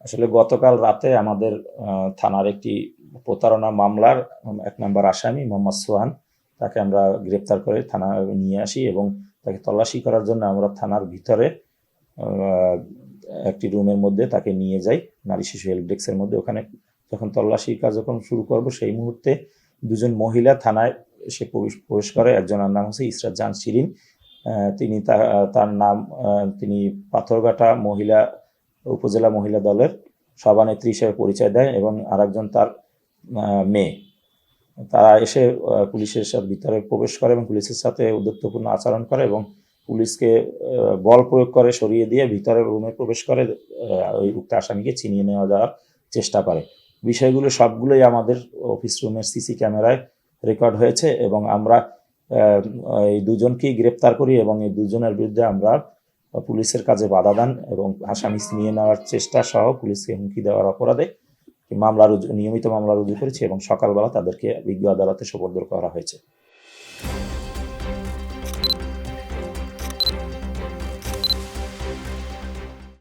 আসলে গতকাল রাতে আমাদের থানার একটি প্রতারণা মামলার 1 নম্বর আসামি মোহাম্মদ সোহান, তাকে আমরা গ্রেপ্তার করে থানায় নিয়ে আসি এবং তাকে তল্লাশি করার জন্য আমরা থানার ভিতরে একটি রুমের মধ্যে তাকে নিয়ে যাই, নারী শিশু হেল্প ডেস্কের মধ্যে। ওখানে যখন তল্লাশি কার্যক্রম শুরু করব সেই মুহূর্তে দুজন মহিলা থানায় এসে প্রবেশ করে। একজনের নাম হচ্ছে ইসরাত জাহান শিরিন, তিনি তার নাম তিনি পাথরঘাটা উপজেলা মহিলা দলের সভানেত্রী হিসেবে পরিচয় দেয় এবং আরেকজন তার মেয়ে। তারা এসে পুলিশের সাথে ভিতরে প্রবেশ করে এবং পুলিশের সাথে উদ্ধত্যপূর্ণ আচরণ করে এবং পুলিশকে বল প্রয়োগ করে সরিয়ে দিয়ে ভিতরে রুমে প্রবেশ করে ওই উক্ত আসামিকে ছিনিয়ে নেওয়া যাওয়ার চেষ্টা করে। বিষয়গুলো সবগুলোই আমাদের অফিস রুমের সিসি ক্যামেরায় রেকর্ড হয়েছে এবং আমরা এই দুজনকেই গ্রেপ্তার করি এবং এই দুজনের বিরুদ্ধে আমরা পুলিশের কাজে বাধা দান এবং আসামি ছিনিয়ে নেওয়ার চেষ্টা সহ পুলিশকে হুমকি দেওয়ার অপরাধে নিয়মিত মামলা রুজু করেছি এবং সকালবেলা তাদেরকে বিজ্ঞ আদালতে সোপর্দ করা হয়েছে।